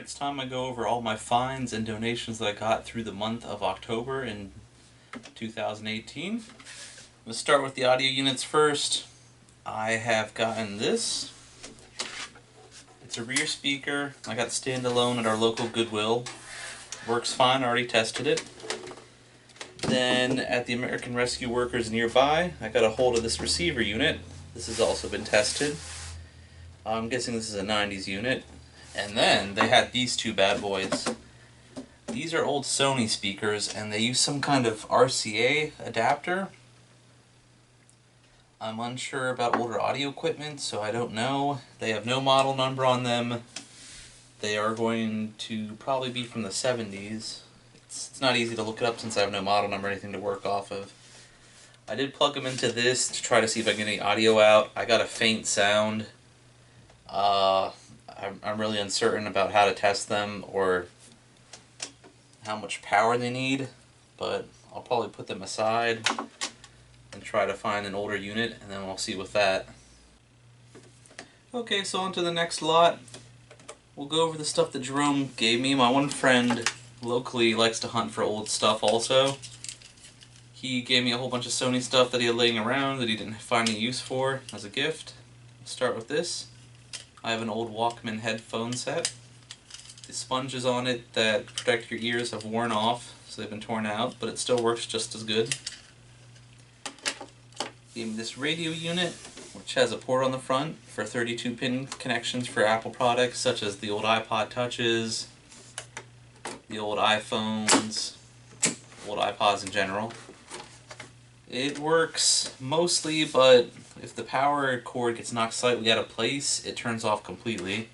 it's time I go over all my finds and donations that I got through the month of October in 2018. Let's start with the audio units first. I have gotten this. It's a rear speaker. I got standalone at our local Goodwill. Works fine, I already tested it. Then at the American Rescue Workers nearby, I got a hold of this receiver unit. This has also been tested. I'm guessing this is a 90s unit. And then they had these two bad boys. These are old Sony speakers and they use some kind of RCA adapter. I'm unsure about older audio equipment, so I don't know. They have no model number on them. They are going to probably be from the 70s. It's not easy to look it up since I have no model number or anything to work off of. I did plug them into this to try to see if I can get any audio out. I got a faint sound. I'm really uncertain about how to test them or how much power they need, but I'll probably put them aside and try to find an older unit, and then we'll see with that. Okay, so on to the next lot. We'll go over the stuff that Jerome gave me. My one friend locally likes to hunt for old stuff also. He gave me a whole bunch of Sony stuff that he had laying around that he didn't find any use for as a gift. Let's start with this. I have an old Walkman headphone set. The sponges on it that protect your ears have worn off, so they've been torn out, but it still works just as good. Gave me this radio unit, which has a port on the front for 32-pin connections for Apple products, such as the old iPod Touches, the old iPhones, old iPods in general. It works mostly, but if the power cord gets knocked slightly out of place, it turns off completely.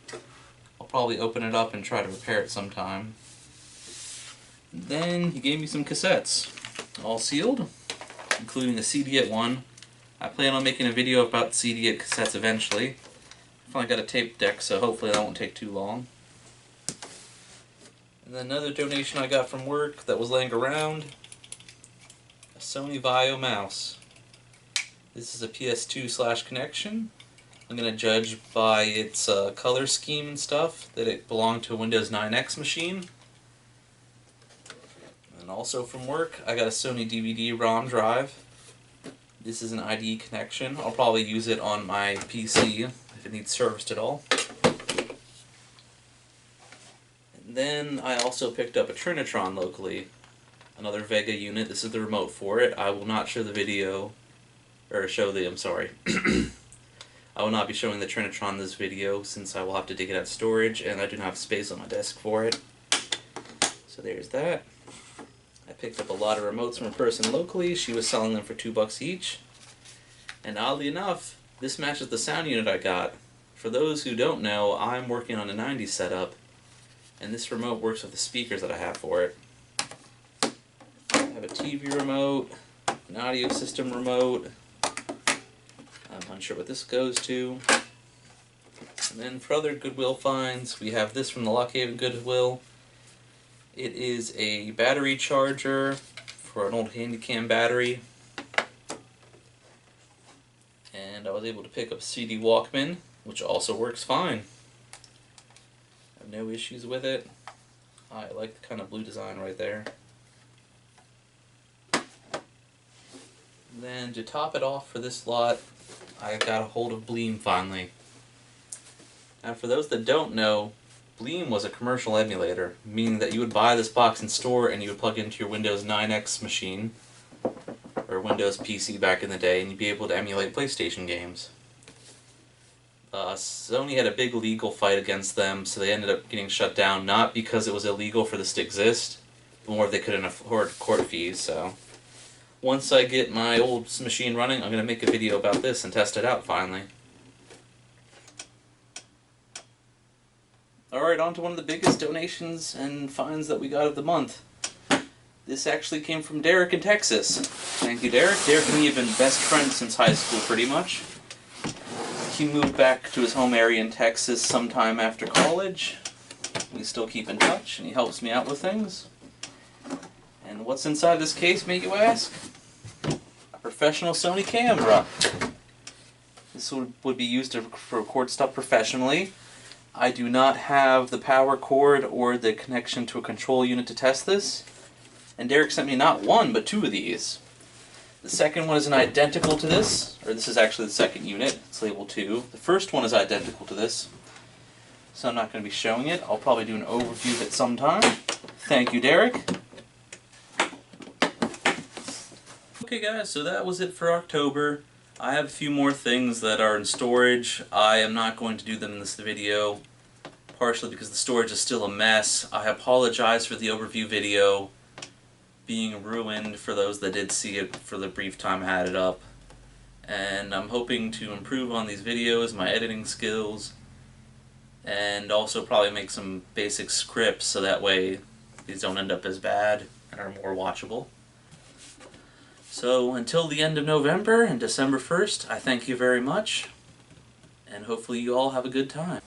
I'll probably open it up and try to repair it sometime. Then he gave me some cassettes, all sealed, including a CD-it one. I plan on making a video about CD-it cassettes eventually. I finally got a tape deck, so hopefully that won't take too long. And then another donation I got from work that was laying around, a Sonyphile mouse. This is a PS2 connection. I'm going to judge by its color scheme and stuff that it belonged to a Windows 9X machine. And also from work, I got a Sony DVD-ROM drive. This is an IDE connection. I'll probably use it on my PC if it needs serviced at all. And then I also picked up a Trinitron locally, another Vega unit. This is the remote for it. I will not show the video, or I'm sorry. I will not be showing the Trinitron in this video since I will have to dig it out of storage and I do not have space on my desk for it. So there's that. I picked up a lot of remotes from a person locally. She was selling them for $2 each. And oddly enough, this matches the sound unit I got. For those who don't know, I'm working on a 90s setup, and this remote works with the speakers that I have for it. I have a TV remote, an audio system remote. I'm unsure what this goes to. And then for other Goodwill finds, we have this from the Lockhaven Goodwill. It is a battery charger for an old Handycam battery. And I was able to pick up a CD Walkman, which also works fine. I have no issues with it. I like the kind of blue design right there. Then to top it off for this lot, I got a hold of Bleem finally. Now for those that don't know, Bleem was a commercial emulator, meaning that you would buy this box in store and you would plug into your Windows 9X machine, or Windows PC back in the day, and you'd be able to emulate PlayStation games. Sony had a big legal fight against them, so they ended up getting shut down, not because it was illegal for this to exist, but more if they couldn't afford court fees, so. Once I get my old machine running, I'm going to make a video about this and test it out finally. Alright, on to one of the biggest donations and finds that we got of the month. This actually came from Derek in Texas. Thank you, Derek. Derek and me have been best friends since high school, pretty much. He moved back to his home area in Texas sometime after college. We still keep in touch, and he helps me out with things. And what's inside this case, may you ask? A professional Sony camera. This would be used to record stuff professionally. I do not have the power cord or the connection to a control unit to test this, and Derek sent me not one, but two of these. The second one is an identical to this, or this is actually the second unit, it's label 2. The first one is identical to this, so I'm not going to be showing it. I'll probably do an overview of it sometime. Thank you, Derek. Okay guys, so that was it for October. I have a few more things that are in storage. I am not going to do them in this video, partially because the storage is still a mess. I apologize for the overview video being ruined for those that did see it for the brief time I had it up. And I'm hoping to improve on these videos, my editing skills, and also probably make some basic scripts so that way these don't end up as bad and are more watchable. So until the end of November and December 1st, I thank you very much, and hopefully you all have a good time.